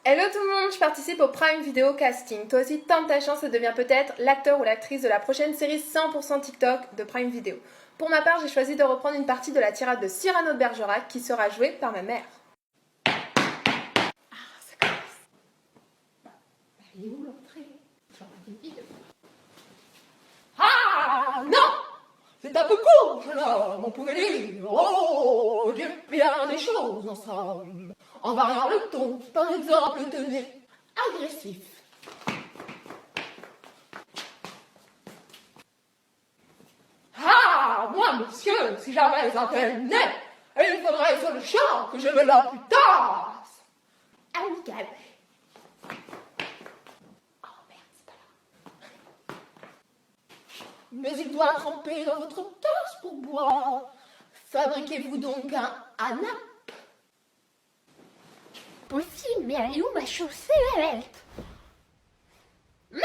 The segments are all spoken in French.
Hello tout le monde, je participe au Prime Video Casting. Toi aussi, tente ta chance et deviens peut-être l'acteur ou l'actrice de la prochaine série 100% TikTok de Prime Video. Pour ma part, j'ai choisi de reprendre une partie de la tirade de Cyrano de Bergerac qui sera jouée par ma mère. Ça commence. Elle est où l'entrée? J'en ai une vidéo. Ah non! C'est un peu court, là, on pouvait dire. Oh, j'ai bien des choses ensemble. On va voir le ton, par exemple, tenez, agressif. Ah, moi, monsieur, si jamais un tel naît, il faudrait sur le champ que je me l'amputasse. Amical. Oh merde, c'est pas là. Mais il doit tremper dans votre tasse pour boire. Fabriquez-vous donc un anap. Possible, mais elle est où ma chaussette? Maman!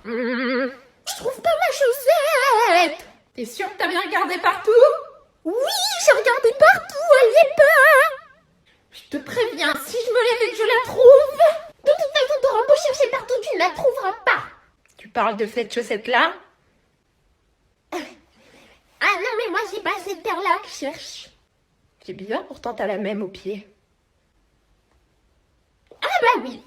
Je trouve pas ma chaussette! T'es sûre que t'as bien regardé partout? Oui, j'ai regardé partout, elle y est pas! Je te préviens, si je me lève et que je la trouve, de toute façon t'auras beau chercher partout, tu ne la trouveras pas! Tu parles de cette chaussette-là? Ah non, mais moi c'est pas cette paire-là que je cherche. C'est bizarre, pourtant t'as la même au pied. Ah bah oui.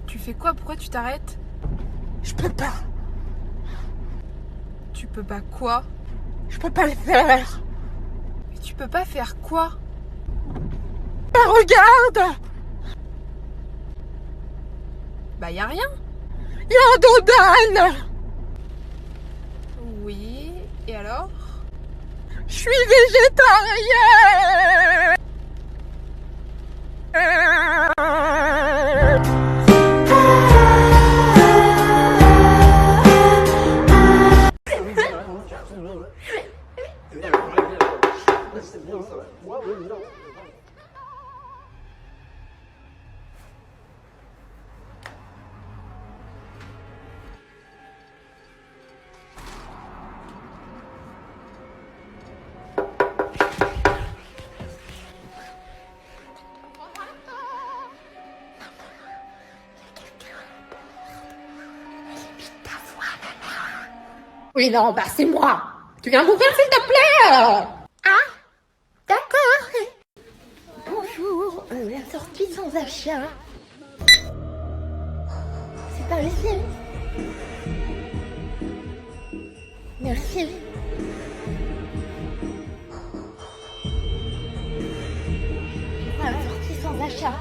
Tu fais quoi? Pourquoi tu t'arrêtes? Je peux pas. Tu peux pas quoi? Je peux pas le faire. Mais tu peux pas faire quoi? Bah regarde. Bah y a rien. Il y a un dos d'âne. Oui, et alors? Je suis végétarien. Oui, non, bah c'est moi. Tu viens m'ouvrir, s'il te plaît. Ah, d'accord. Bonjour, la sortie sans achat. C'est par ici. Merci. La sortie sans achat.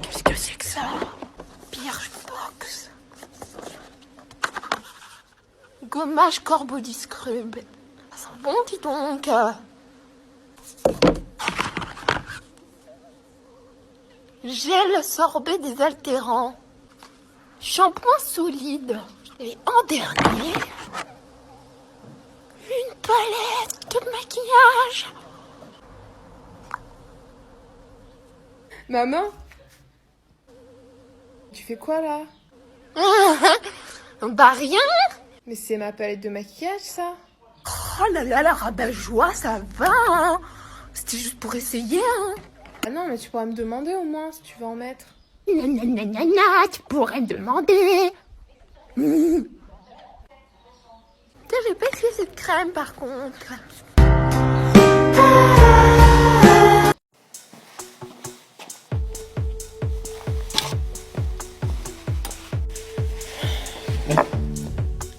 Qu'est-ce que c'est que ça? Birchbox. Gommage Corbody Scrub. Ça sent bon, dis donc. Gel sorbet désaltérant. Shampoing solide. Et en dernier, une palette de maquillage. Maman? Tu fais quoi là? Bah rien. Mais c'est ma palette de maquillage ça? Oh là là, la rabat-joie, ça va, hein. C'était juste pour essayer, hein. Ah non, mais tu pourras me demander au moins si tu veux en mettre. Nanana, tu pourrais me demander. Putain, j'ai pas essayé cette crème par contre.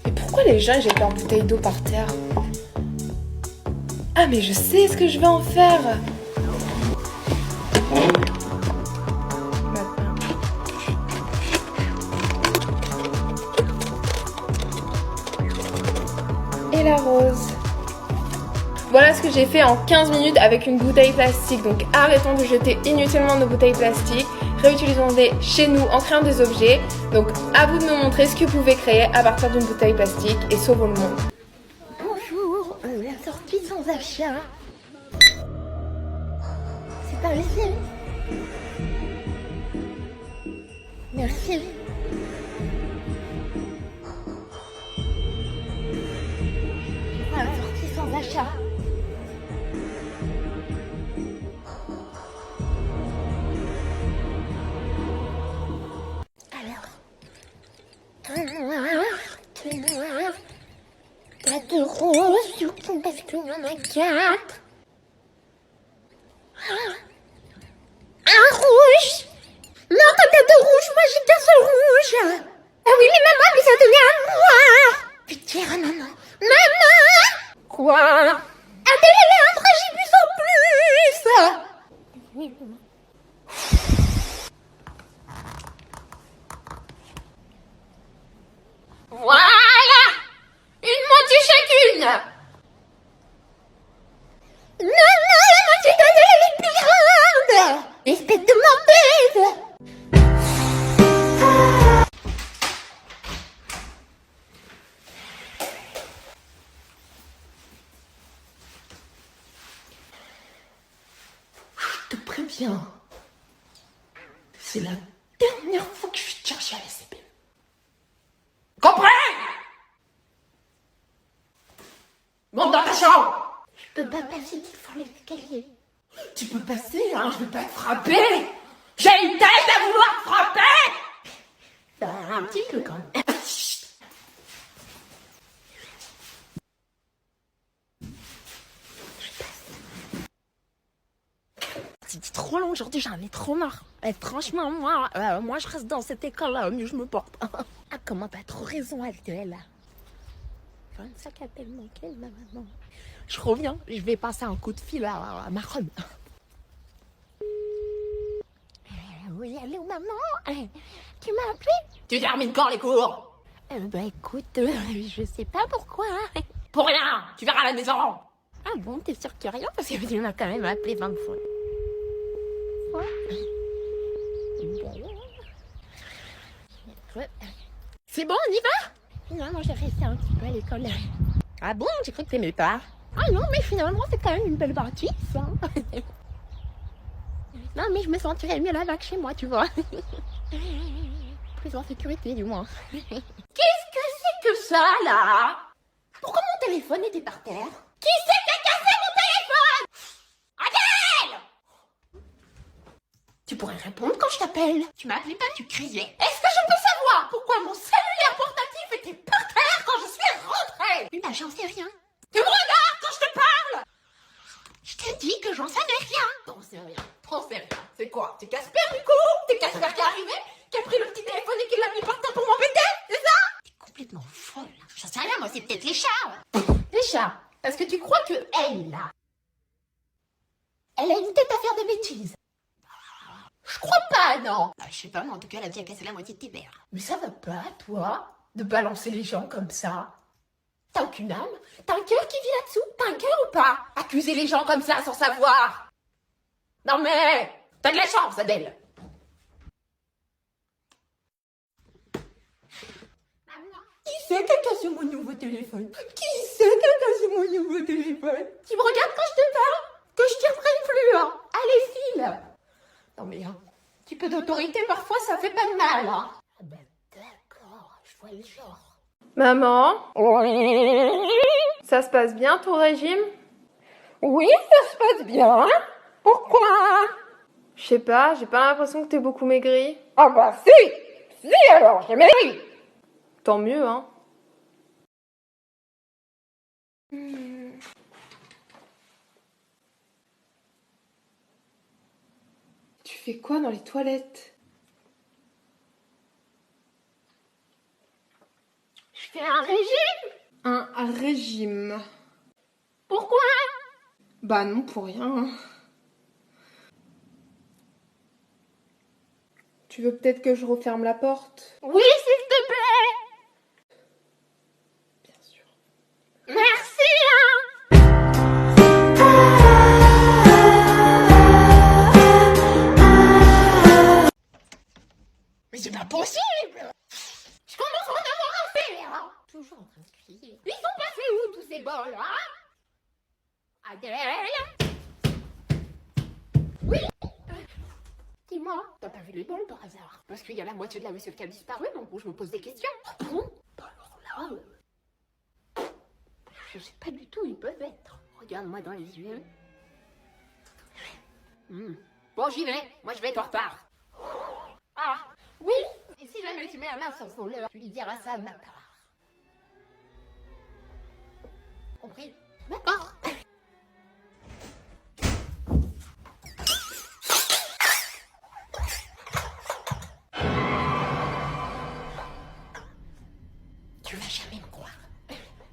Mais pourquoi les gens jettent leur bouteille d'eau par terre? Ah mais je sais ce que je vais en faire. Maintenant. Et la rose. Voilà ce que j'ai fait en 15 minutes avec une bouteille plastique. Donc arrêtons de jeter inutilement nos bouteilles plastiques. Réutilisons-les chez nous en créant des objets. Donc à vous de me montrer ce que vous pouvez créer à partir d'une bouteille plastique et sauvons le monde. Bonjour, la sortie sans achat. C'est par ici. Merci. La sortie sans achat. Alors. T'as de rose sur ton parce qu'il y en a 4. Un rouge. Non, t'as de rouge, moi j'ai qu'un seul rouge. Ah oui, mais maman, mais ça devient un noir. Putain, maman. Maman. Quoi? Ah, mais elle est un fragibus en plus. Oui, maman. Voilà. Une moitié chacune. Non, non, la moitié d'elle est plus grande. Espèce de mauvaise. Je te préviens, c'est la dernière fois que je vais te chercher à la CPE. Compris? Monte dans ta chambre. Je peux pas passer devant l'escalier. Tu peux passer, hein, je vais pas te frapper. J'ai une tête à vouloir frapper. Un petit peu quand même. C'était trop long aujourd'hui, j'en ai trop marre. Et franchement, moi je reste dans cette école-là, mieux je me porte. Ah, comment t'as trop raison, elle. 25 appels manqués, ma maman. Je reviens, je vais passer un coup de fil à ma robe. Oui, allô, maman? Tu m'as appelé? Tu termines quand les cours? Bah écoute, je sais pas pourquoi. Pour rien, tu verras à la maison. Ah bon, t'es sûre qu'il y a rien? Parce que tu m'as quand même appelé 20 fois. C'est bon, on y va? Non, j'ai resté un petit peu à l'école. Ah bon? J'ai cru que t'aimais pas. Ah non, mais finalement, c'est quand même une belle partie, ça. Non, mais je me sentirais mieux là-bas que chez moi, tu vois. Plus en sécurité, du moins. Qu'est-ce que c'est que ça, là? Pourquoi mon téléphone était par terre? Qui c'est qui a cassé mon téléphone? Adèle! Tu pourrais répondre quand je t'appelle. Tu m'appelais pas, tu criais. Est-ce que je peux savoir pourquoi mon cellulaire portatif était par terre quand je suis rentrée? Bah, j'en sais rien. Tu me regardes quand je te parle? Je t'ai dit que j'en savais rien. T'en sais rien. C'est quoi? C'est Casper du coup? C'est Casper qui est arrivé? Qui a pris le petit téléphone et qui l'a mis par terre pour m'embêter? C'est ça? T'es complètement folle. J'en sais rien, moi c'est peut-être les chats. Les chats? Parce que tu crois que elle, là, elle a une tête à faire des bêtises? Je crois pas, non. Bah, je sais pas, mais en tout cas, elle a bien cassé la moitié de tes verres. Mais ça va pas, toi, de balancer les gens comme ça? T'as aucune âme? T'as un cœur qui vit là-dessous? T'as un cœur ou pas? Accuser les gens comme ça sans savoir? Non mais, t'as de la chance, Adèle. Qui c'est qui a cassé mon nouveau téléphone? Qui c'est qui a cassé mon nouveau téléphone? Tu me regardes quand je te parle? Que je t'y reprenne plus, hein? Allez, file. Non mais, un petit peu d'autorité, parfois, ça fait pas de mal, hein? Ah ben, d'accord, je vois le genre. Maman, ça se passe bien ton régime? Oui, ça se passe bien. Pourquoi? Je sais pas, j'ai pas l'impression que t'es beaucoup maigri. Ah bah si alors, j'ai maigri. Tant mieux, hein. Tu fais quoi dans les toilettes? Je fais un régime. Un régime. Pourquoi? Bah non, pour rien. Tu veux peut-être que je referme la porte? Oui, s'il te plaît. Bien sûr. Merci, Mais c'est pas possible. bol, hein? Adèle? Oui? Dis-moi, t'as pas vu les bols par hasard? Parce qu'il y a la moitié de la vaisselle qui a disparu, donc je me pose des questions. Bon, bah alors là, je sais pas du tout où ils peuvent être. Regarde-moi dans les yeux. Bon, j'y vais. Moi, je vais être en retard. Ah, oui. Et si jamais tu mets la main sur son leurre, tu lui diras ça de ma part. Compris? D'accord. Tu vas jamais me croire.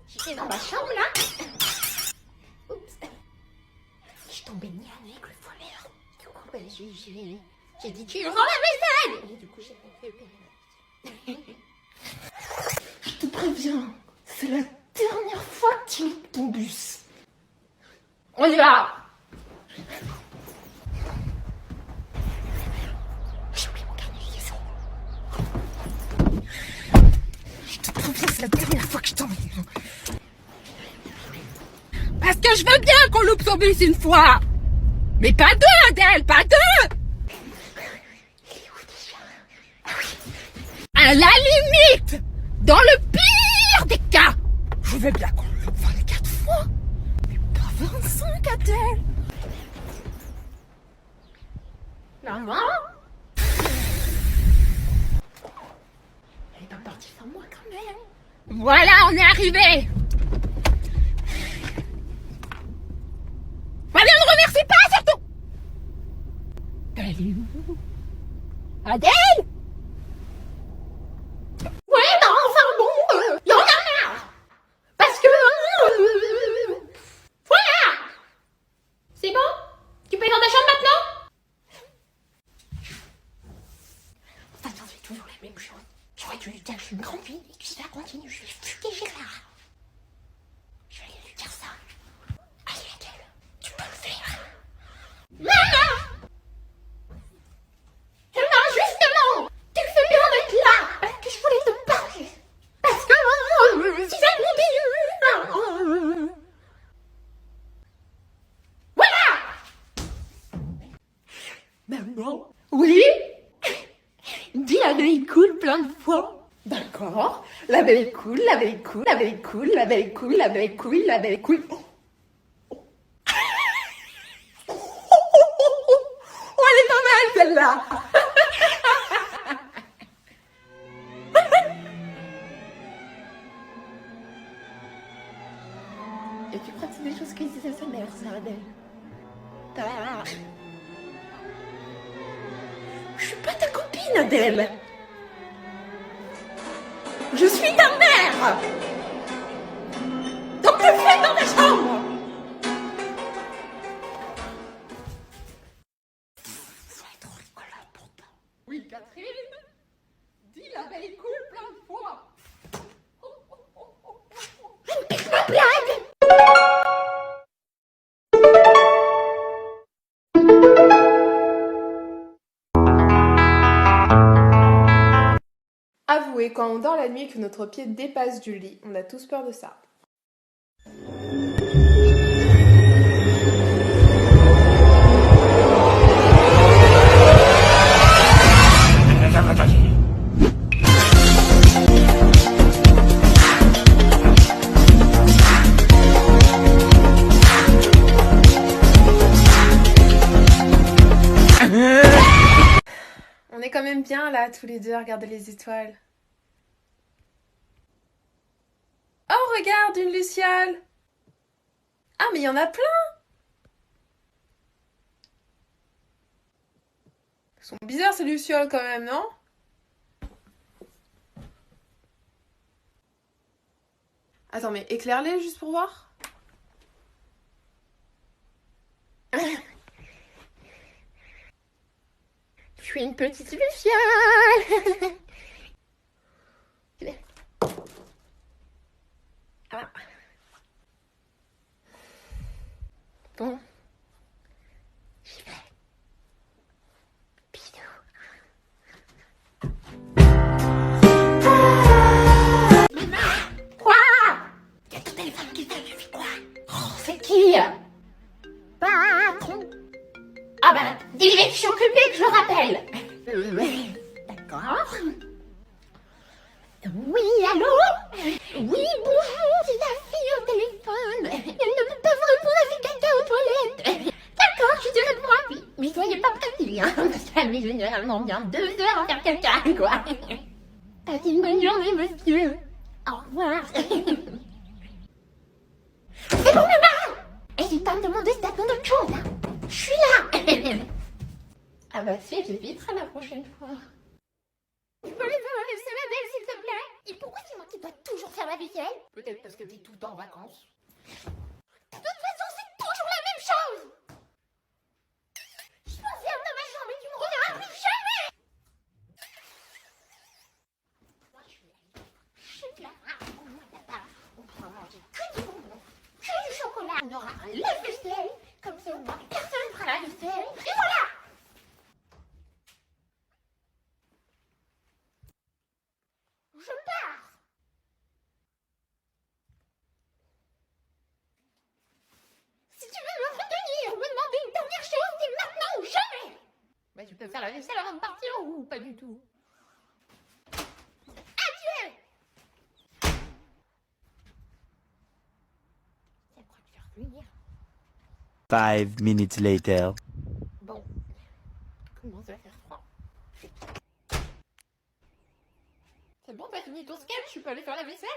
J'étais dans ma chambre, là. Oups. Je tombais nez à nez avec le voleur. Du coup, bah, j'ai dit, tu rends la vaisselle. Et du coup, j'ai fait le périmètre. Je te préviens, c'est la dernière fois que tu loupes ton bus. On y va. J'ai oublié mon carnet de liaison. Je te préviens, c'est la dernière fois que je t'emmène. Parce que je veux bien qu'on loupe son bus une fois. Mais pas deux, Adèle, pas deux. À la limite, dans le pire des cas, je veux bien qu'on le loupe 24 fois. Mais pas 25, Adèle. Maman? Elle est pas partie sans moi quand même. Voilà, on est arrivé. Allez, on ne remercie pas, surtout. Elle est où? Adèle? Ouais, non, enfin bon, y'en a marre. Parce que... voilà. C'est bon? Tu peux aller dans ta chambre maintenant? Attends, c'est toujours la même chose. J'aurais dû lui dire que je suis une grande fille et que si ça continue, je vais fuguer Gérard. Je vais aller lui dire ça. Allez, Adèle, tu peux le faire. Maman! Non, justement, tu fais bien d'être là, parce que je voulais te parler. Parce que si ça continue... Voilà! Maman? Oui? Dis la veille cool plein de fois. D'accord. La veille cool, la veille cool, la veille cool, la veille cool, la veille cool, la veille cool. Oh, elle est pas mal celle-là. Et tu crois que c'est des choses qui disent à sa mère, ça, Adèle? Je suis pas ta copine, Adèle. Je suis ta mère. Donc te fais dans ta chambre. Faut être rigolo pourtant. Oui, Catherine. Dis la veille cool plein de fois. Pique ma blague. Avouez, quand on dort la nuit et que notre pied dépasse du lit, on a tous peur de ça. On est quand même bien là, tous les deux, à regarder les étoiles. Oh, regarde, une luciole! Ah, mais il y en a plein! Ils sont bizarres ces lucioles quand même, non? Attends, mais éclaire-les juste pour voir. Je suis une petite luciole. Ah. Bon. J'y vais. Bisous. Maman! Quoi? Il y a ton téléphone qui sonne. Oui, allô? Oui, bonjour, c'est la fille au téléphone. Elle ne peut pas vous répondre avec quelqu'un aux toilettes. D'accord, je dirais de vous rappeler. Mais soyez pas pressés, hein, parce que ça met généralement bien 2 heures à faire quelqu'un, quoi. Passez une bonne journée, monsieur. Au revoir. C'est bon, maman! N'hésite pas à me demander si t'as besoin d'autre chose, hein. Je suis là. Ah bah si, j'éviterai la prochaine fois. Tu peux aller faire la vaisselle, Adèle, s'il te plaît? Et pourquoi c'est moi qui dois toujours faire la vaisselle? Peut-être parce que t'es tout le temps en vacances. De toute façon, c'est toujours la même chose! Je m'enferme dans ma chambre et tu me reverras plus jamais! Moi, je suis là. On pourra manger que du bonbon, que du chocolat. On aura un lave-vaisselle. Comme ça, au moins, personne ne fera la vaisselle. Et voilà! Je pars! Si tu veux me retenir ou me demander une dernière chose, c'est maintenant ou jamais! Bah, tu peux faire la vaisselle avant de partir ou pas du tout? Adieu! Ça croit que tu vas revenir. 5 minutes later. Bon, commence à faire froid. C'est bon, t'as fini ton sketch? Tu peux aller faire la vaisselle?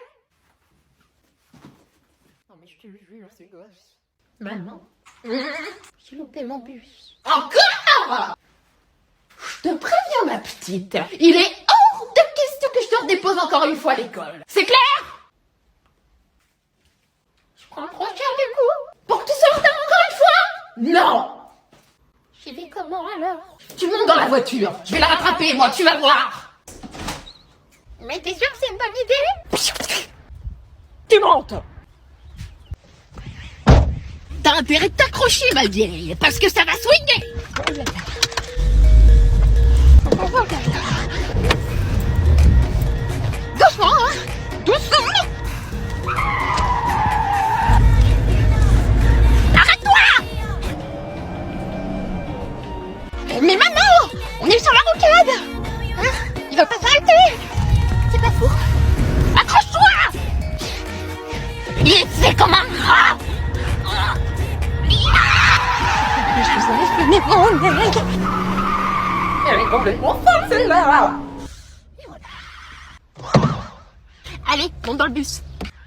Non mais je te jure, c'est gosse. Maman. J'ai loupé mon bus. Encore? Je te préviens, ma petite. Il est hors de question que je te redépose encore une fois à l'école. C'est clair? Je prends le prochain du coup. Pour que tu sois en retard encore une fois? Non. J'y vais comment alors? Tu montes dans la voiture. Je vais la rattraper, moi, tu vas voir. Mais t'es sûr que c'est une bonne idée? Tu montes. T'as intérêt de t'accrocher, ma vieille, parce que ça va swinguer. Doucement, hein. Doucement. Arrête-toi. Mais maman, on est sur la rocade. Hein? Il va pas s'arrêter. C'est pas faux. Accroche-toi. Il c'est comme un rat. Je vous arrive venir mon aide. Elle est complètement folle celle-là. Et voilà. Allez, monte dans le bus.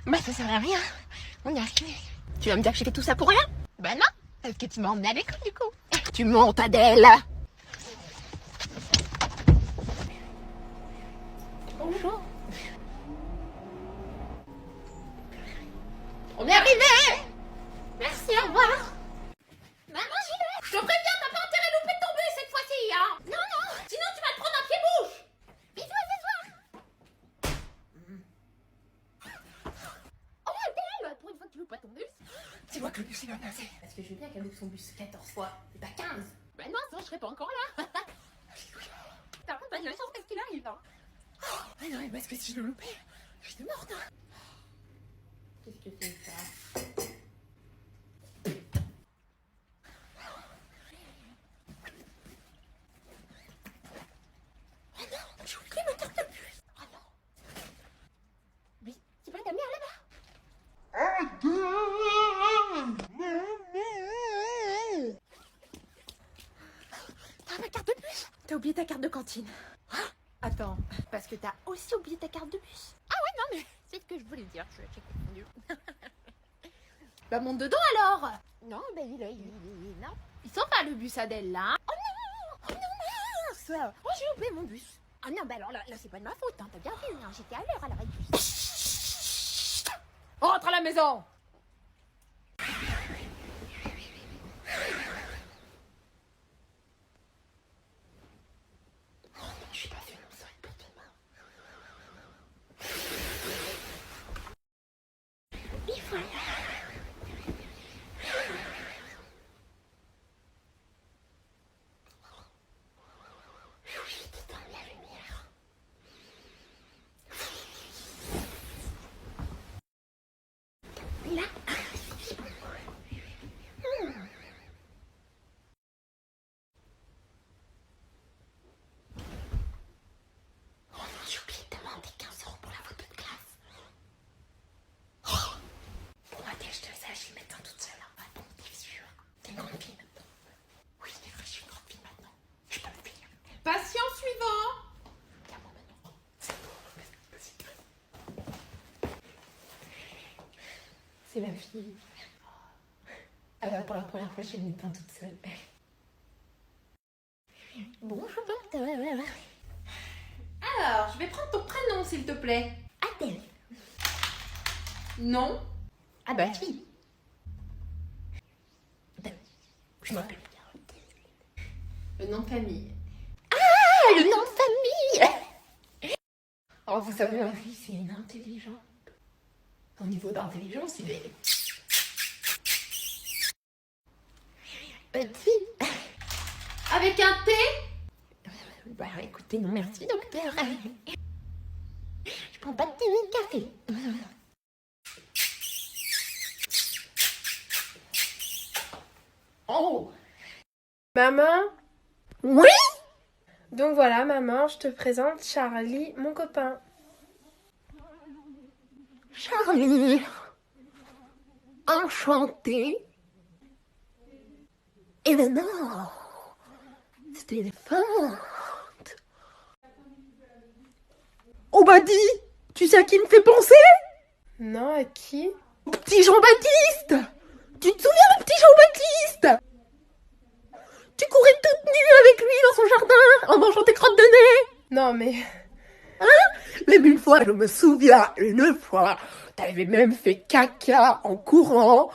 Bah ça sert à rien. On y arrive. Tu vas me dire que j'ai fait tout ça pour rien? Bah non, parce que tu m'as emmené à l'école du coup. Tu montes, Adèle. Bonjour. On est arrivé. Merci, au revoir. Maman, j'y vais. Je te préviens, t'as pas intérêt à louper ton bus cette fois-ci, hein. Non, non. Sinon, tu vas te prendre un pied-bouche. Bisous, oh, Adèle, pour une fois que tu loupes pas ton bus. C'est moi que le bus il va passer. Parce que je veux bien qu'elle loupe son bus 14 fois, et pas 15. Ben non, ça, je serais pas encore là. Par contre, pas de la chance parce qu'il arrive, hein. Oh, non, mais parce que si je le loupais, j'étais morte, hein. Qu'est-ce que c'est ça? Oh non, j'ai oublié ma carte de bus. Oh non. Mais c'est pas ta mère là-bas? T'as ma carte de bus? T'as oublié ta carte de cantine. Attends, parce que t'as aussi oublié ta carte de bus. Ah ouais, non mais c'est ce que je voulais dire, j'ai confondu. Bah monte dedans alors. Non, bah non. Il s'en va le bus Adèle là. Oh non, mince. Oh j'ai oublié mon bus. Ah non, bah alors là c'est pas de ma faute, hein. T'as bien vu, hein. J'étais à l'heure à l'arrêt du bus. On rentre à la maison. Je suis pas fait comme ça, une petite main. Et voilà. Oui, t'éteins la lumière. Oui, C'est ma fille. Alors pour la première fois, je fais une pain toute seule. Bonjour docteur. Alors, je vais prendre ton prénom, s'il te plaît. Adèle. Non. Ah bah oui. Je m'appelle bien. Le nom de famille. Ah, le nom de famille. Oh, vous savez, ma fille, c'est une intelligente. Au niveau d'intelligence, il est... Petit. Avec un T? Bah écoutez, non merci docteur. Je prends pas de thé ni de café. Oh. Maman? Oui. Donc voilà, maman, je te présente Charlie, mon copain. Charlie. Enchantée. Et maintenant, Stéphane. Oh bah dis, tu sais à qui me fait penser? Non, à qui? Au petit Jean-Baptiste. Tu te souviens du petit Jean-Baptiste? Tu courais toute nue avec lui dans son jardin en mangeant tes crottes de nez. Non, mais... Même une fois, je me souviens, une fois, t'avais même fait caca en courant.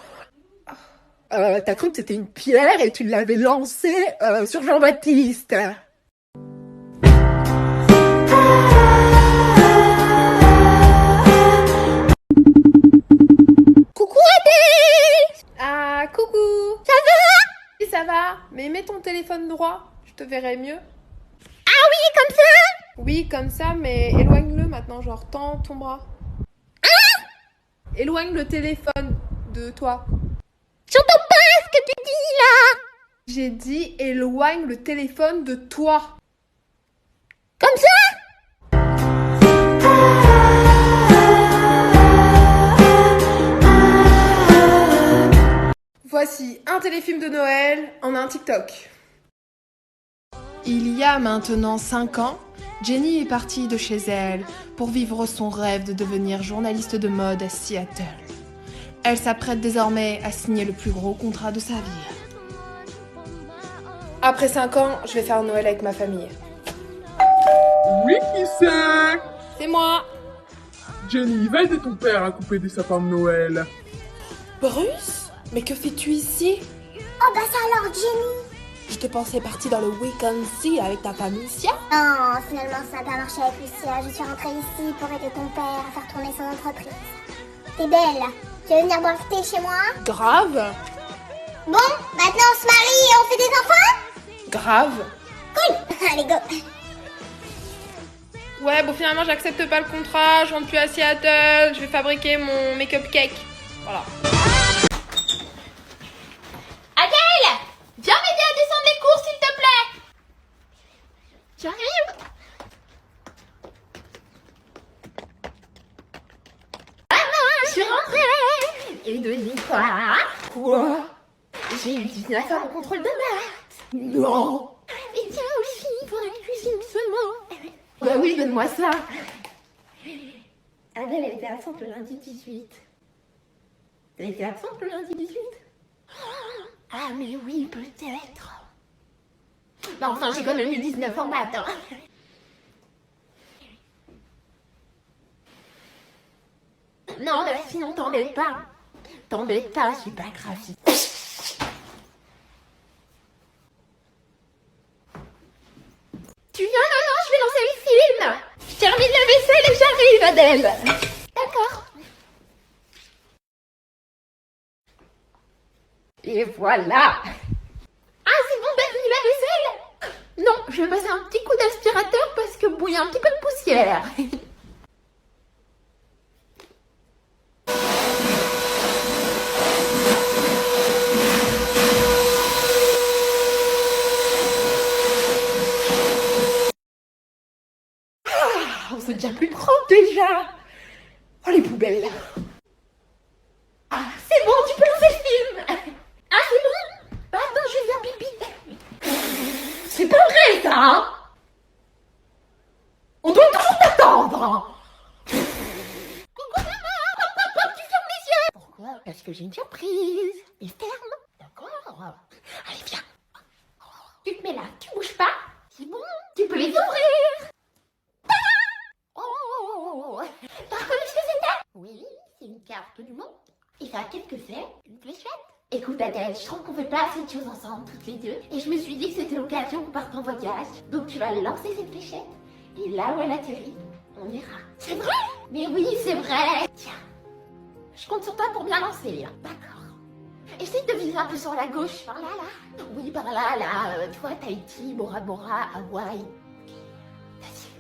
T'as cru que c'était une pierre et tu l'avais lancée sur Jean-Baptiste. Coucou Adèle. Ah, coucou! Ça va? Oui, ça va, mais mets ton téléphone droit, je te verrai mieux. Ah oui, comme ça? Oui, comme ça, mais éloigne-le maintenant, genre tends ton bras. Éloigne le téléphone de toi. J'entends pas ce que tu dis là. J'ai dit éloigne le téléphone de toi. Comme ça? Voici un téléfilm de Noël en un TikTok. Il y a maintenant 5 ans, Jenny est partie de chez elle pour vivre son rêve de devenir journaliste de mode à Seattle. Elle s'apprête désormais à signer le plus gros contrat de sa vie. Après 5 ans, je vais faire Noël avec ma famille. Oui, qui c'est? C'est moi! Jenny, va aider ton père à couper des sapins de Noël. Bruce? Mais que fais-tu ici? Oh bah ça alors Jenny. Je te pensais partie dans le week-end avec ta famille, Sia? Non, finalement ça n'a pas marché avec Lucia. Je suis rentrée ici pour aider ton père à faire tourner son entreprise. T'es belle. Tu veux venir boire le thé chez moi? Grave! Bon, maintenant on se marie et on fait des enfants? Grave! Cool. Allez go. Ouais, bon finalement j'accepte pas le contrat, je rentre plus à Seattle, je vais fabriquer mon make-up cake. Voilà. Adèle, viens m'aider à descendre les courses s'il te plaît. J'arrive. Je suis rentrée. Et devine quoi? Quoi? J'ai utilisé à faire le contrôle de maths. Non. Et tiens aussi pour la cuisine seulement. Bah oui, donne-moi ça. Adèle, elle était absente le lundi 18. Elle était absente le lundi 18? Ah mais oui, peut-être. Bah enfin, j'ai quand même eu 19 en maths, hein. Non, mais sinon t'embête pas. T'embête pas, c'est pas grave. Tu viens, maman, je vais lancer le film. Je termine la vaisselle et j'arrive, Adèle. D'accord. Et voilà. Ah, c'est bon, t'as fini la vaisselle? Non, je vais passer un petit coup d'aspirateur parce que bon, il y a un petit peu de poussière. Ah, c'est déjà plus propre déjà. Oh, les poubelles. Ah, c'est bon, tu peux lancer le film. Ah, c'est bon. Bah, attends, je vais faire pipi. C'est pas vrai, ça, hein. On doit toujours t'attendre. Coucou, maman. Papa, tu fermes les yeux. Pourquoi? parce que j'ai une surprise. Et ferme, d'accord? Allez, viens. Tu te mets là, tu bouges pas. C'est bon, tu peux les ouvrir. Oh, t'as reconnu ce que c'était? Oui, c'est une carte du monde. Et ça, qu'est-ce que c'est? Une fléchette. Écoute Adèle, je trouve qu'on fait pas assez de choses ensemble, toutes les deux. Et je me suis dit que c'était l'occasion qu'on parte en voyage. Donc tu vas lancer cette fléchette. Et là où elle atterrit, on ira. C'est vrai? Mais oui, c'est vrai. Tiens, je compte sur toi pour bien lancer. Hein. D'accord. Essaye de viser un peu sur la gauche. Par là, là. Oui, par là, là. Tu vois, Tahiti, Bora Bora, Hawaï. Ok. Vas-y.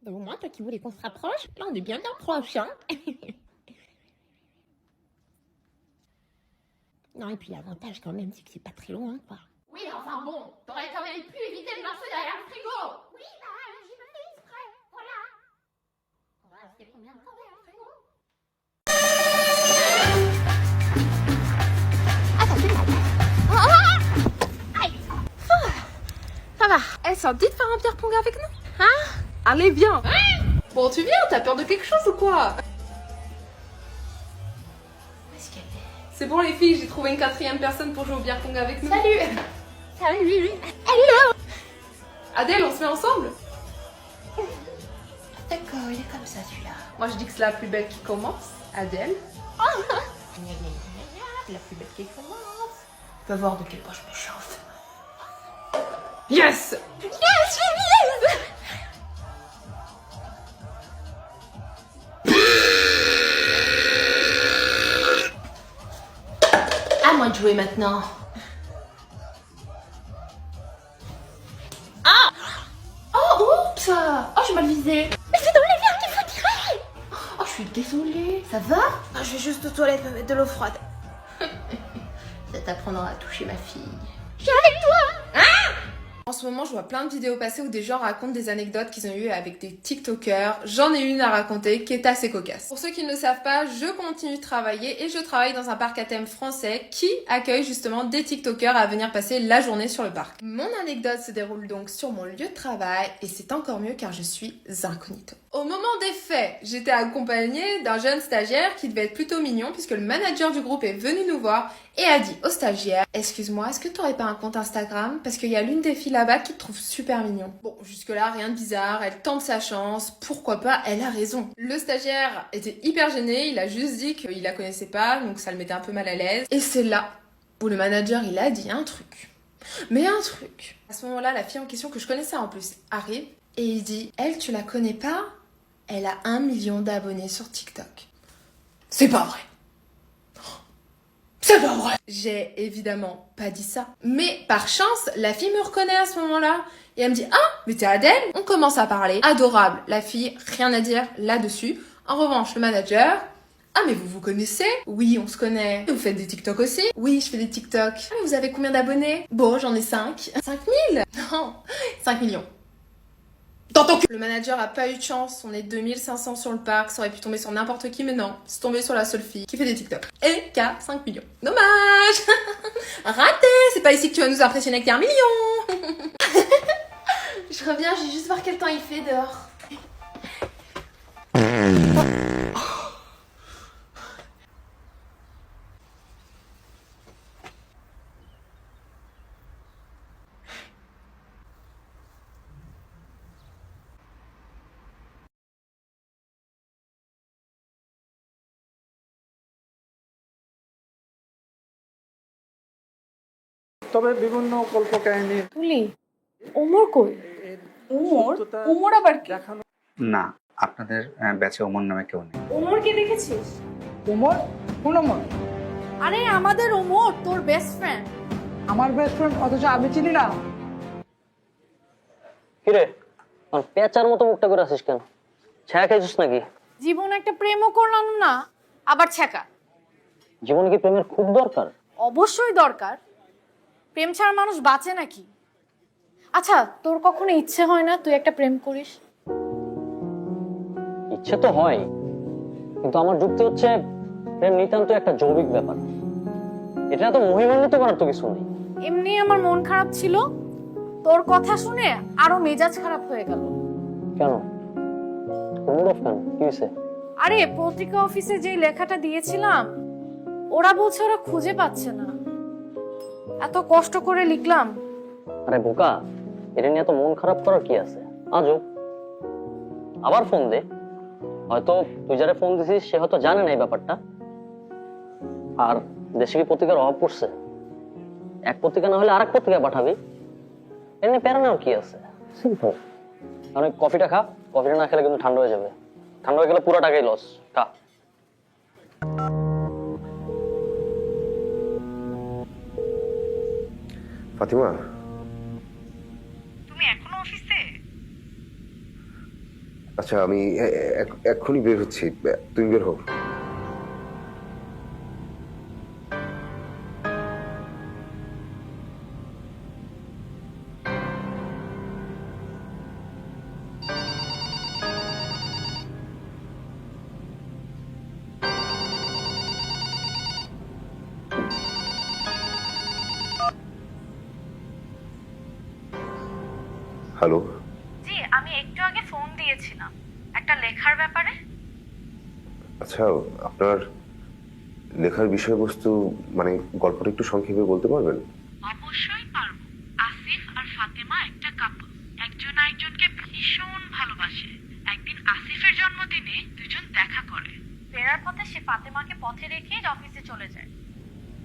Au moins, toi qui voulais qu'on se rapproche, là on est bien proche, hein. Non, et puis l'avantage quand même, c'est que c'est pas très loin, quoi. Oui, enfin bon, t'aurais quand même pu éviter de lancer derrière le frigo. Oui, bah, j'ai pas fait exprès, voilà. On va rester combien de temps derrière le frigo? Ah, ça fait mal. Aïe. Ça va. Elle s'en dit de faire un pierre-pong avec nous? Hein? Allez, viens. Bon, tu viens, t'as peur de quelque chose ou quoi? Où est-ce qu'elle est? C'est bon les filles, j'ai trouvé une 4e personne pour jouer au pierre-pong avec nous. Salut. Salut. Hello. Adèle, on se met ensemble? D'accord, il est comme ça celui-là. Moi je dis que c'est la plus belle qui commence. Adèle. La plus belle qui commence. Tu vas voir de quel point je me chauffe. Yes! Yes, à moi de jouer maintenant. Ah! Oh, oups! Oh, j'ai mal visé. Mais c'est dans les verres qu'il faut tirer! Oh, je suis désolée. Ça va? Ah, je vais juste aux toilettes me mettre de l'eau froide. Ça t'apprendra à toucher ma fille. Je suis avec toi! En ce moment, je vois plein de vidéos passer où des gens racontent des anecdotes qu'ils ont eues avec des TikTokers. J'en ai une à raconter qui est assez cocasse. Pour ceux qui ne le savent pas, je continue de travailler et je travaille dans un parc à thème français qui accueille justement des TikTokers à venir passer la journée sur le parc. Mon anecdote se déroule donc sur mon lieu de travail et c'est encore mieux car je suis incognito. Au moment des faits, j'étais accompagnée d'un jeune stagiaire qui devait être plutôt mignon puisque le manager du groupe est venu nous voir et a dit au stagiaire: excuse-moi, est-ce que tu aurais pas un compte Instagram? Parce qu'il y a l'une des filles là-bas qui te trouve super mignon. Bon, jusque-là, rien de bizarre, elle tente sa chance, pourquoi pas, elle a raison. Le stagiaire était hyper gêné, il a juste dit qu'il la connaissait pas, donc ça le mettait un peu mal à l'aise. Et c'est là où le manager, il a dit un truc. Mais un truc. À ce moment-là, la fille en question, que je connaissais en plus, arrive et il dit: elle, tu la connais pas? Elle a 1 million d'abonnés sur TikTok. C'est pas vrai. C'est pas vrai. J'ai évidemment pas dit ça. Mais par chance, la fille me reconnaît à ce moment-là. Et elle me dit: ah, mais t'es Adèle? On commence à parler. Adorable. La fille, rien à dire là-dessus. En revanche, le manager: ah, mais vous vous connaissez? Oui, on se connaît. Vous faites des TikTok aussi? Oui, je fais des TikTok. Ah, mais vous avez combien d'abonnés? Bon, j'en ai 5. 5 000? Non, 5 millions. Dans ton cul. Le manager a pas eu de chance, on est 2500 sur le parc, ça aurait pu tomber sur n'importe qui, mais non, c'est tombé sur la seule fille qui fait des TikTok. Et qui a 5 millions. Dommage. Raté. C'est pas ici que tu vas nous impressionner avec tes 1 million. Je reviens, je vais juste voir quel temps il fait dehors. তবে বিভিন্ন কল্পকাহিনী তুলি ওমর কই? ওমর? ওমর আবার কি? দেখানো না, আপনাদের ব্যাচে ওমর নামে কেউ নেই। ওমরকে দেখেছিস? ওমর কোন ওমর? আরে আমাদের ওমর, তোর বেস্ট ফ্রেন্ড। আমার বেস্ট ফ্রেন্ড, অথচ আমি চিনি না। কিরে আর পেঁচার মতো মুখটা করে আছিস কেন? ছায়া খাইছিস নাকি? জীবনে একটা প্রেমও করলাম না, আবার ছ্যাঁকা। জীবনে কি প্রেমের খুব দরকার? অবশ্যই দরকার। প্রেম ছাড়া মানুষ বাঁচে নাকি? আচ্ছা, তোর কখনো ইচ্ছে হয় না তুই একটা প্রেম করিস? ইচ্ছে তো হয়, কিন্তু আমার যুক্তি হচ্ছে প্রেম নিতান্ত একটা জৈবিক ব্যাপার। এটা তো মহিমান্বিত করার তো কিছু নেই। এমনি আমার মন খারাপ ছিল, তোর কথা শুনে আরো মেজাজ খারাপ হয়ে গেল। কেন? মুড অফ কেন? কি হয়েছে? আরে পত্রিকা অফিসে যে লেখাটা দিয়েছিলাম, ওরা বলছে ওরা খুঁজে পাচ্ছে না। এত কষ্ট করে লিখলাম। আরে বোকা, এটা নিয়ে এত মন খারাপ করার কি আছে? আজও আবার ফোন দে। হয়তো তুই যারা ফোন দিছিস সে হয়তো জানে না এই ব্যাপারটা। আর দেশে কি পত্রিকার অভাব পড়ছে? এক পত্রিকা না হলে আরেক পত্রিকা পাঠাবি। এমনি প্যারা নেওয়ার কি আছে? সিম্পল। মানে কফিটা খা, কফিটা না খেলে কিন্তু ঠান্ডা হয়ে যাবে। ঠান্ডা হয়ে গেলে পুরো টাকাই লস। খা। ফাতিমা, তুমি এখনো অফিসে? আচ্ছা আমি এক্ষুনি বের হচ্ছি, তুমি বের হও। হ্যালো। জি, আমি একটু আগে ফোন দিয়েছিলাম একটা লেখার ব্যাপারে। আচ্ছা, আপনার লেখার বিষয়বস্তু মানে গল্পটা একটু সংক্ষেপে বলতে পারবেন? অবশ্যই পারবো। আসিফ আর ফাতেমা একটা কাপল, একজন আরেকজনকে ভীষণ ভালোবাসে। একদিন আসিফের জন্মদিনে দুজন দেখা করে। ফেরার পথে সে ফাতেমাকে পথে রেখে অফিসে চলে যায়।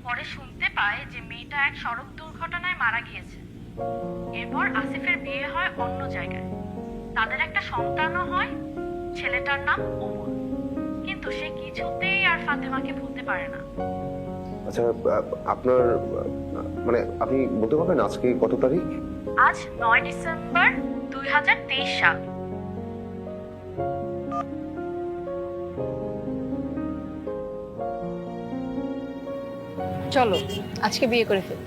পরে শুনতে পায় যে মেয়েটা এক সড়ক দুর্ঘটনায় মারা গিয়েছে। এরপর আসিফের বিয়ে হয় অন্য জায়গায়, তাদের একটা সন্তানও হয়। ছেলেটার নাম ওমর। কিন্তু সে কিছুতেই আর ফাতেমাকে ভুলতে পারে না। আচ্ছা, আপনার মানে আপনি বলতে পারবেন আজকে কত তারিখ? আজ 9 ডিসেম্বর 2023 সাল। চলো আজকে বিয়ে করে ফেলি।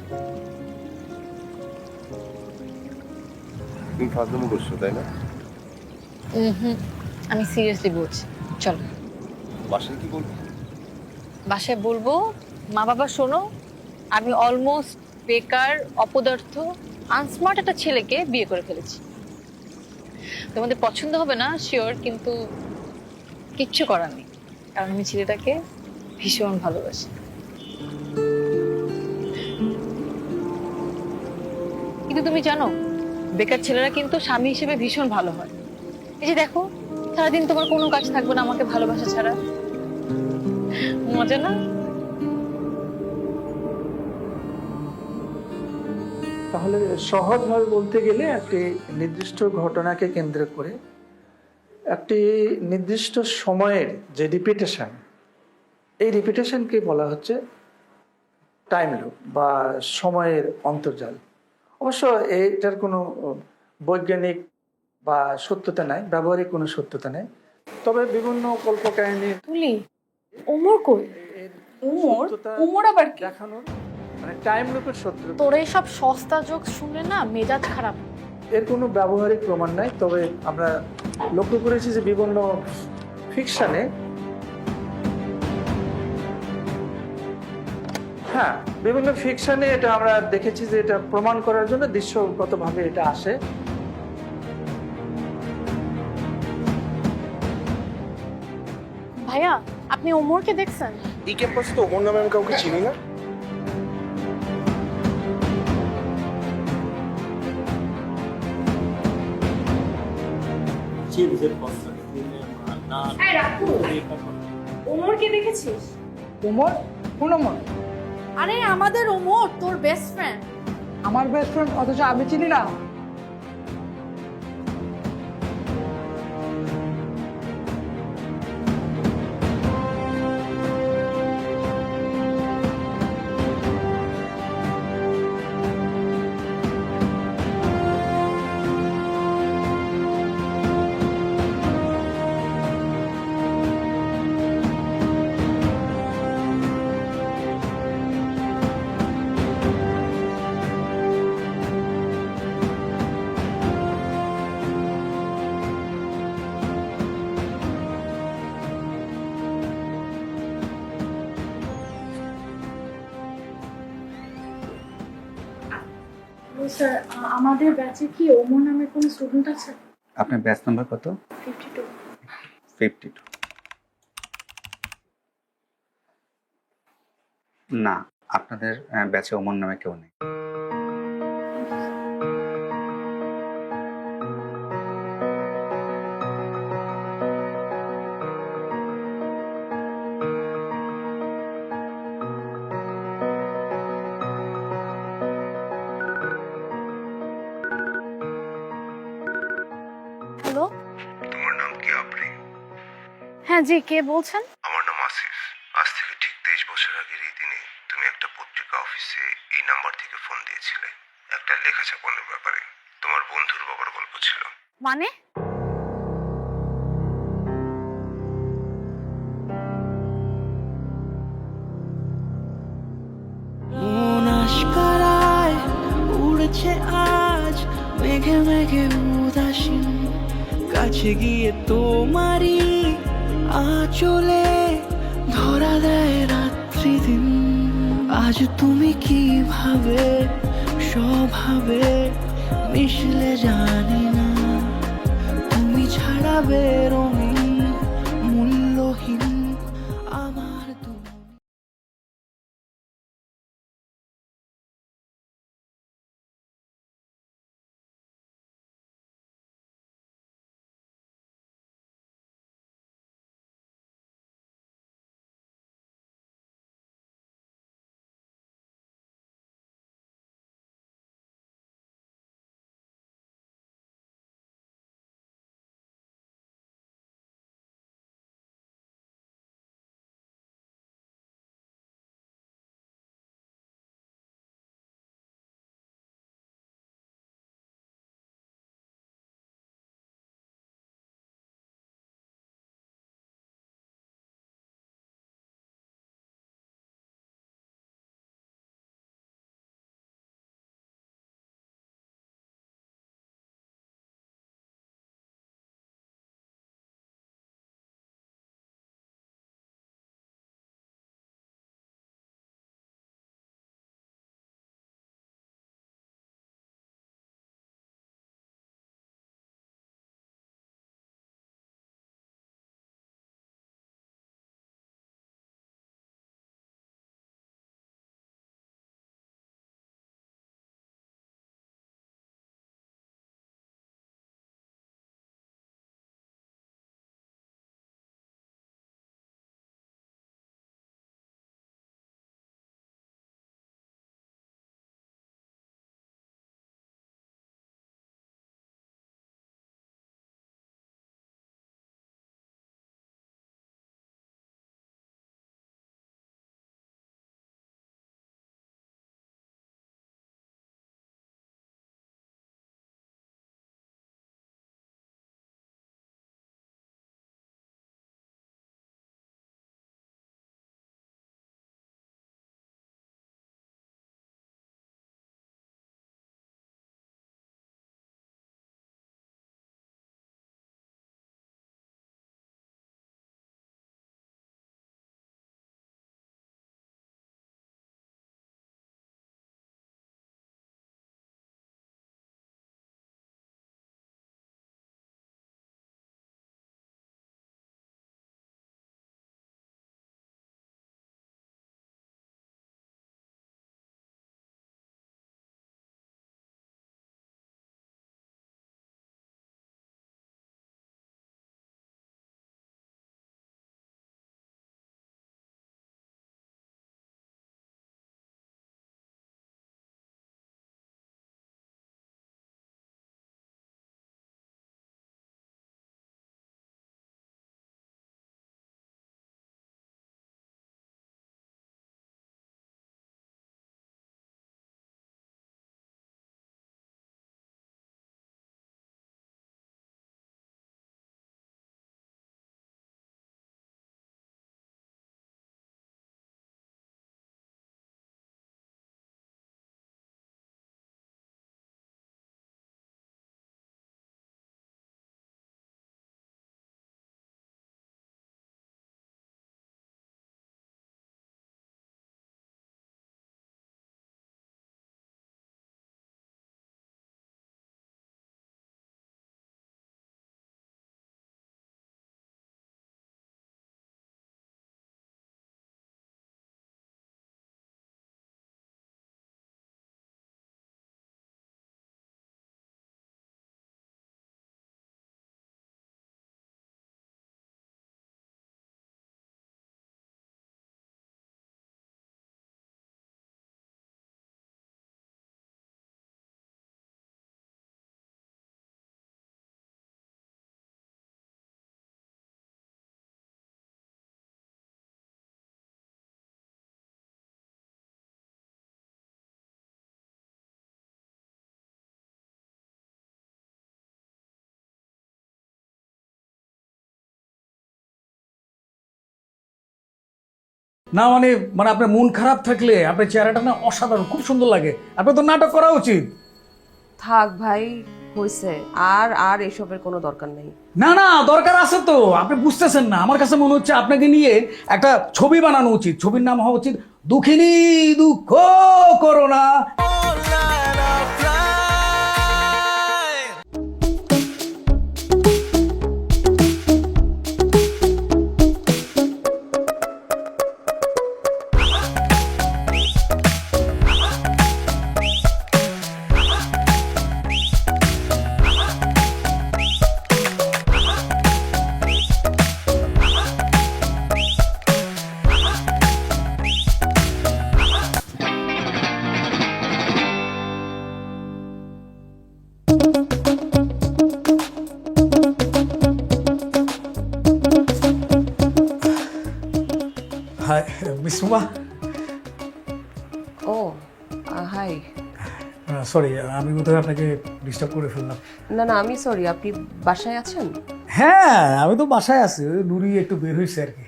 তুমি ফাজলামো করছো তাই না? আমি সিরিয়াসলি বলছি, চলো। বাসায় কি বলবো? বাসায় বলবো, মা বাবা শোনো, আমি অলমোস্ট বেকার, অপদার্থ, আনস্মার্ট একটা ছেলেকে বিয়ে করে ফেলেছি। তোমাদের পছন্দ হবে না শিওর, কিন্তু কিচ্ছু করার নেই, কারণ আমি ছেলেটাকে ভীষণ ভালোবাসি। কিন্তু তুমি জানো, বেকার ছেলেরা কিন্তু স্বামী হিসেবে ভীষণ ভালো হয়। এই যে দেখো, সারাদিন তোমার কোনো কাজ থাকবে না আমাকে ভালোবাসা ছাড়া। মজা না? তাহলে সহজভাবে বলতে গেলে একটি নির্দিষ্ট ঘটনাকে কেন্দ্র করে একটি নির্দিষ্ট সময়ের যে রিপিটেশন, এই রিপিটেশনকে বলা হচ্ছে টাইম লুপ বা সময়ের অন্তর্জাল। অবশ্য এটার কোনো বৈজ্ঞানিক বা সত্যতা নাই, ব্যবহারিক কোনো সত্যতা নেই। তবে বিভিন্ন কল্পকাহিনী তুলি, ওমর কই? ওমর? ওমর আবার কি? দেখানোর মানে টাইম লুপের সত্য, তোর এইসব সস্তা যোগ শুনলে না মেজাজ খারাপ। এর কোনো ব্যবহারিক প্রমাণ নাই। তবে আমরা লক্ষ্য করেছি যে বিভিন্ন ফিকশনে, হ্যাঁ বিভিন্ন ফিকশনে এটা আমরা দেখেছি যে এটা প্রমাণ করার জন্য দৃশ্যগতভাবে এটা আসে। ভাইয়া, আপনি ওমরকে দেখছেন? এই ক্যাম্পাসে তো ওমর নামে আমি কাউকে চিনি না। ওমরকে দেখেছিস? ওমর? কোন ওমর? আরে আমাদের ওমর, তোর বেস্ট ফ্রেন্ড। আমার বেস্ট ফ্রেন্ড, অথচ আমি চিনি না। স্যার আমাদের ব্যাচে কি ওমর নামের কোনো স্টুডেন্ট আছে? আপনার ব্যাচ নাম্বার কত? 52। 52। না, আপনাদের ব্যাচে ওমর নামে কেউ নেই। হ্যালো, তোমার নাম কি আপনি? হ্যাঁ জি, কে বলছেন? আমার নাম আসিফ। আজ থেকে ঠিক 23 বছর আগের এই দিনে তুমি একটা পত্রিকা অফিসে এই নাম্বার থেকে ফোন দিয়েছিলে একটা লেখা ছাপানোর ব্যাপারে। তোমার বন্ধুর বাবার গল্প ছিল। মানে? মন আশকারায় উড়ছে আজ মেঘে মেঘে উদাসীন, কাছে গিয়ে তোমারই আঁচলে ধরা দেয় রাত্রি দিন। আজ তুমি কিভাবে স্বভাবে মিশলে জানি না, তুমি ছাড়া বেরোনি মূল্যহীন আমার তুমি। না মানে মানে আপনার মন খারাপ থাকলে আপনার চেহারাটা না অসাধারণ, খুব সুন্দর লাগে। আপনার তো নাটক করা উচিত। থাক ভাই, হয়েছে। আর আর এসবের কোনো দরকার নেই। না না, দরকার আছে তো, আপনি বুঝতেছেন না। আমার কাছে মনে হচ্ছে আপনাকে নিয়ে একটা ছবি বানানো উচিত। ছবির নাম হওয়া উচিত দুঃখিনী দুঃখ করো না। Hi Miss Ruma. ও হাই। সরি, আমি বোধহয় আপনাকে ডিস্টার্ব করে ফেললাম। না না, আমি সরি। আপনি বাসায় আছেন? হ্যাঁ, আমি তো বাসায় আছি। ওই নুরি একটু বের হয়েছে আর কি।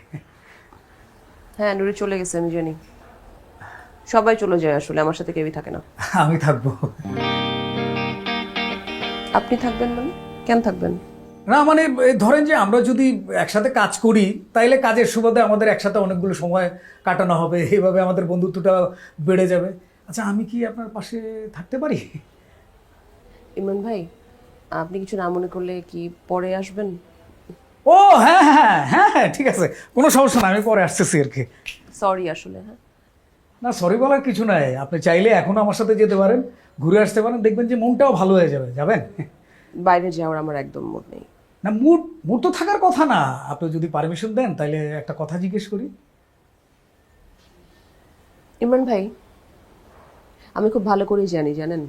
হ্যাঁ, নুরি চলে গেছে, আমি জানি। সবাই চলে যায় আসলে, আমার সাথে কেউই থাকে না। আমি থাকবো। আপনি থাকবেন মানে? কেন থাকবেন? না মানে ধরেন যে আমরা যদি একসাথে কাজ করি তাইলে কাজের সুবাদে আমাদের একসাথে অনেকগুলো সময় কাটানো হবে, এইভাবে আমাদের বন্ধুত্বটা বেড়ে যাবে। আচ্ছা, আমি কি আপনার পাশে থাকতে পারি? ইমরান ভাই, আপনি কিছু না মনে করলে কি পরে আসবেন? ও হ্যাঁ হ্যাঁ হ্যাঁ হ্যাঁ, ঠিক আছে, কোনো সমস্যা না, আমি পরে আসতেছি আর কি। সরি আসলে। হ্যাঁ না, সরি বলার কিছু নাই। আপনি চাইলে এখনো আমার সাথে যেতে পারেন, ঘুরে আসতে পারেন, দেখবেন যে মনটাও ভালো হয়ে যাবে। যাবেন? বাইরে যাওয়ার আমার একদম মুড নেই। না, মুড মুড তো থাকার কথা না। আপনি যদি পারমিশন দেন তাহলে একটা কথা জিজ্ঞেস করি। ইমরান ভাই, আমি খুব ভালো করেই জানি, জানেন,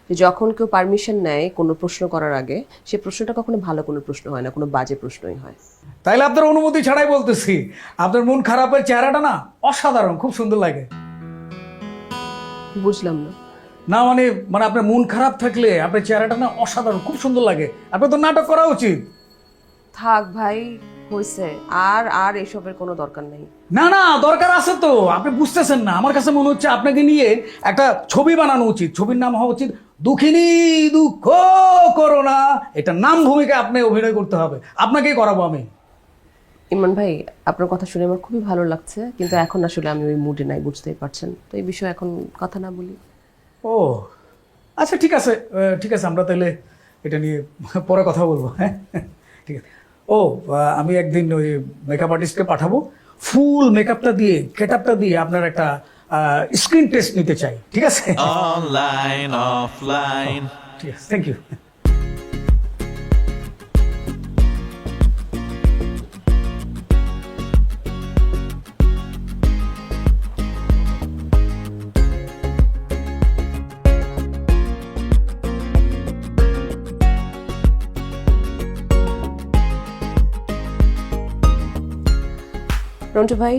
যে যখন কেউ পারমিশন নেয় কোনো প্রশ্ন করার আগে, সে প্রশ্নটা কখনো ভালো কোনো প্রশ্ন হয় না, কোনো বাজে প্রশ্নই হয়। তাইলে আপনার অনুমতি ছাড়াই বলতেছি, আপনার মন খারাপের চেহারাটা না অসাধারণ, খুব সুন্দর লাগে। বুঝলাম না। না মানে মানে আপনার মন খারাপ থাকলে আপনার চেহারাটা না অসাধারণ, খুব সুন্দর লাগে। আপনার তো নাটক করা উচিত। থাক ভাই, হয়েছে। আর আর এসবের কোনো দরকার নেই। না না, দরকার আছে তো, আপনি বুঝতেছেন না। আমার কাছে মনে হচ্ছে আপনাকে নিয়ে একটা ছবি বানানো উচিত। ছবির নাম হওয়া উচিত দুঃখিনী দুঃখ করো না। এটা নাম ভূমিকা আপনি অভিনয় করতে হবে, আপনাকেই করাবো আমি। ইমরান ভাই, আপনার কথা শুনে আমার খুবই ভালো লাগছে, কিন্তু এখন আসলে আমি ওই মুডে নাই, বুঝতেই পারছেন। তো এই বিষয়ে এখন কথা না বলি। ও আচ্ছা, ঠিক আছে ঠিক আছে, আমরা তাহলে এটা নিয়ে পরে কথা বলবো। হ্যাঁ ঠিক আছে। ও আমি একদিন ওই মেকআপ আর্টিস্টকে পাঠাবো, ফুল মেকআপটা দিয়ে গেটআপটা দিয়ে আপনার একটা স্ক্রিন টেস্ট নিতে চাই। ঠিক আছে? Online offline. ঠিক আছে, থ্যাংক ইউ। রন্টু ভাই,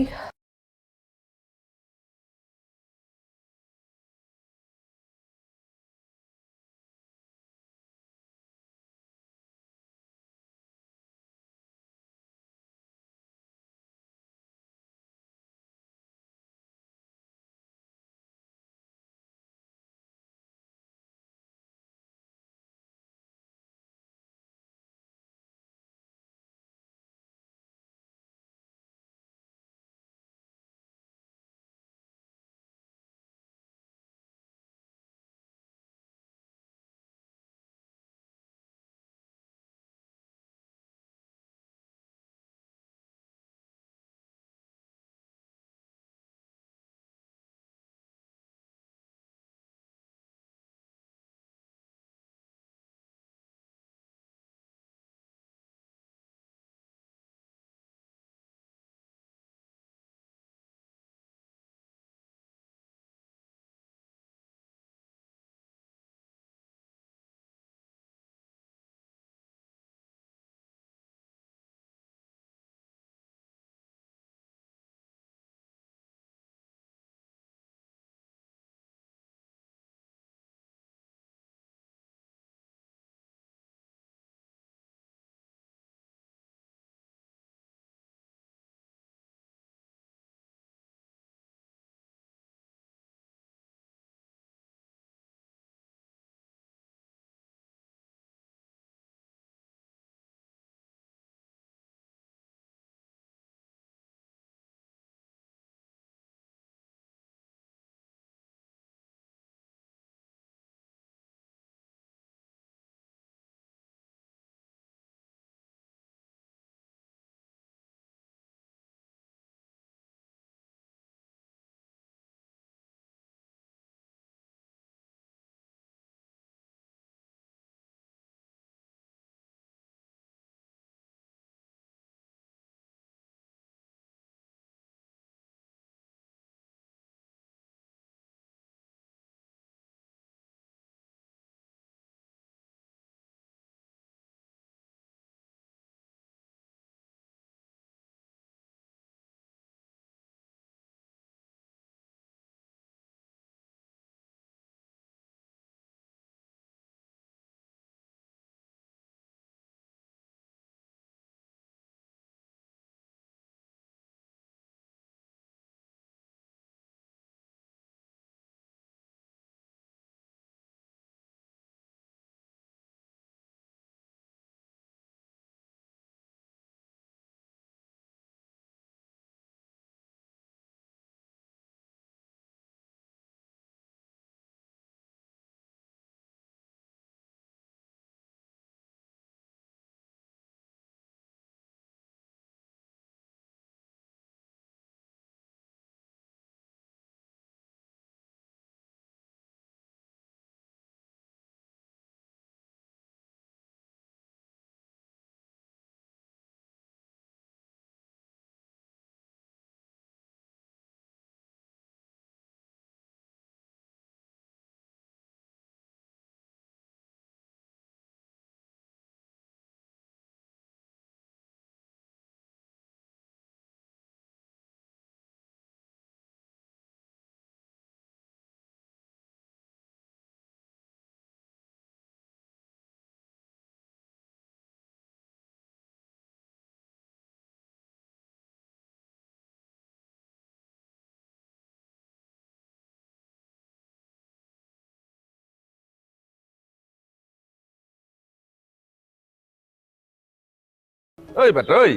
ওই বেটা ওই,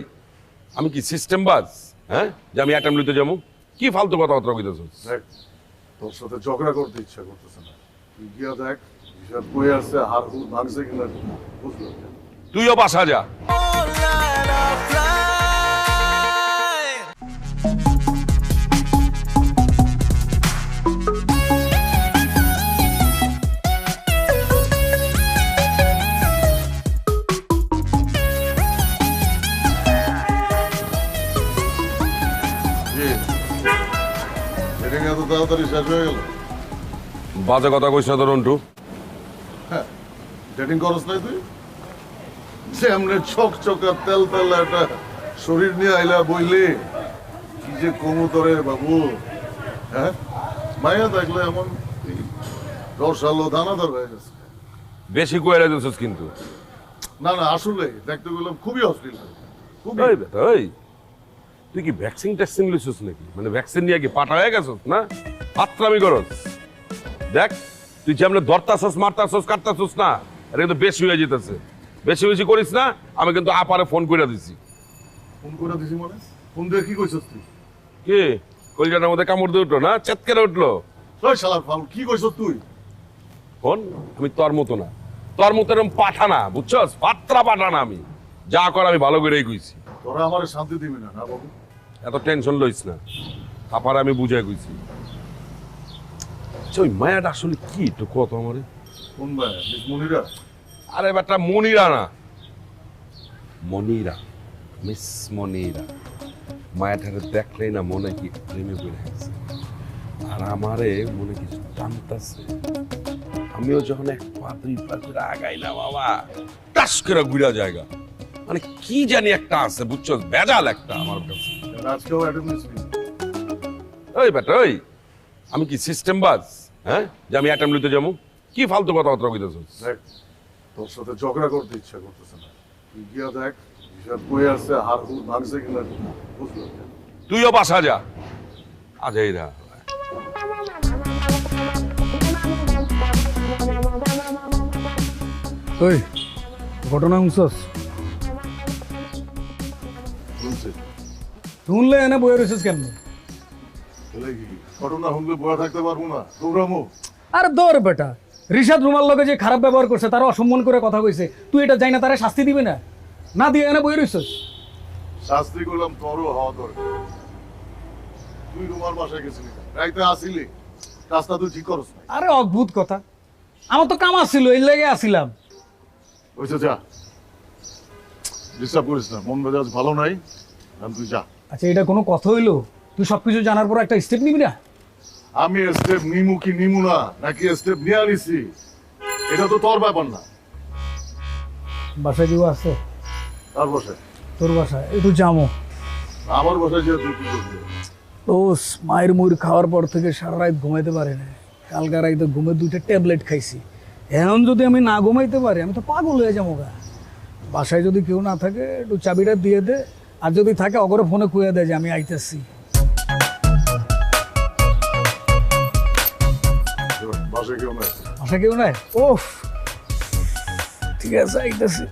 আমি কি সিস্টেম বাজ? হ্যাঁ, যে আমি অ্যাটেম্প লইতে যাবো? কি ফালতু কথাবার্তা কইতেছিস? দেখ, তোর সাথে ঝগড়া করতে ইচ্ছা করতেছে না। তুই গিয়া দেখ হিসাব বই আছে, হার হুল ভাঙছে কিনা বুঝলো। তুইও বাসা যা। এত তাড়াতাড়ি শেষ হয়ে গেল? বাজে কথা কইছ না তো রন্টু। হ্যাঁ, ডেটিং করস নাই তুই? সামনে চকচকা তেল তেল একটা শরীর নিয়ে আইলা বইলে কি যে কমুতরে বাবু। হ্যাঁ, মায়া দেখলে এমন রসালো দানাদার হয়ে গেছে। বেশি কইরা দিছিস কিন্তু। না না, আসলে দেখতে গেলাম খুবই অশ্লীল। ওই বেটা ওই, তুই কি ভ্যাকসিন ট্যাক্সিন লিছিস নাকি? মানে ভ্যাকসিন নিয়ে কি পাটা হয়ে গেছিস না? পাত্রামি করস। দেখ তুই যেমন ধরতাছস, মারতাছস, কাটতাছস না, এটা কিন্তু বেশি হয়ে যেতেছে। বেশি বেশি করিস না, আমি কিন্তু আপারে ফোন করে দিছি। ফোন করে দিছি মানে? ফোন দিয়ে কি কইছস তুই? কি কলজাটার মধ্যে কামড় দিয়ে উঠলো না? চেতকেরে উঠলো। ওই শালার ফাউল, কি কইছস তুই? ফোন আমি তোর মতো না, তোর মতো এরকম পাঠা না, বুঝছস? পাত্রা পাঠা না আমি। যা কর আমি ভালো করেই কইছি। তোরা আমারে শান্তি দিবি না, না বাবু? এত টেনশন লইস না, আপারে আমি বুঝাই কইছি। আচ্ছা ওই মায়াটা আসলে কি একটু কত আমারে? কোন মায়া? মিস মনিরা? আরে বেটা মনিরা না, মনিরা, মিস মনিরা। মায়াটারে দেখলেই না মনে কি প্রেমে পড়ে গেছে, আর আমারে মনে কিছু টানতাছে। আমিও যখন এক পা দুই পা করে আগাইলাম, বাবা টাস করে ঘুরা জায়গা, মানে কি জানি একটা আছে, বুঝছো? বেজাল একটা আমার কাছে। আজকেও অ্যাটেন্ডেন্স নেই। ওই বেটা ওই, আমি কি সিস্টেম বাজ? হ্যাঁ, যে আমি অ্যাটেম্প লইতে যাবো? কি ফালতু কথাবার্তা কইতেছিস? দেখ, তোর সাথে ঝগড়া করতে ইচ্ছা করতেছে না। তুই গিয়া দেখ হিসাব বই আছে, হার হুল ভাঙছে কিনা বুঝলো। তুইও বাসা যা। আজ এইরা ওই ঘটনা শুনছস? শুনছে? শুনলে এনে বয়ে রয়েছিস কেমন? ঘটনা শুনলে বয়া থাকতে পারবো না, দৌড়ামো। আর দৌড় বেটা, রিশাদ রুমার লগে যে খারাপ ব্যবহার করছে, তারা অসম্মান করে কথা কইছে, তুই এটা যাই না তারা শাস্তি দিবি না? না দিয়ে এনে বয়ে রয়েছিস। শাস্তি করলাম তোরও হওয়া দরকার। তুই রুমার বাসায় গেছিলি, রাইতে আসিলি, রাস্তা তুই ঠিক করস না। আরে অদ্ভুত কথা, আমার তো কাম আসছিল, এই লেগে আসিলাম। ওইসে যা, ডিস্টার্ব করিস না, মন মেজাজ ভালো নাই, তুই যা। আচ্ছা এটা কোনো কথা হইলো? তুই সবকিছু জানার পর একটা স্টেপ নিবি না? আমি স্টেপ নিমু কি নিমু না, নাকি স্টেপ নিয়ে আনিছি, এটা তো তোর ব্যাপার না। বাসায় কেউ আছে? তার বাসায়? তোর বাসায় একটু যাবো। আমার বাসায় যে তুই কি করবি? ও মায়ের মুড় খাওয়ার পর থেকে সারা রাত ঘুমাইতে পারি না। কালকা রাইতে ঘুমে 2টা ট্যাবলেট খাইছি। এখন যদি আমি না ঘুমাইতে পারি, আমি তো পাগল হয়ে যাবো গা। বাসায় যদি কেউ না থাকে একটু চাবিটা দিয়ে দে, আর যদি থাকে অগরে ফোনে কুয়ে দেয় যে আমি আইতেছি। বাসায় কেউ নাই? বাসায় কেউ নাই? ওফ, ঠিক আছে আইতেছি।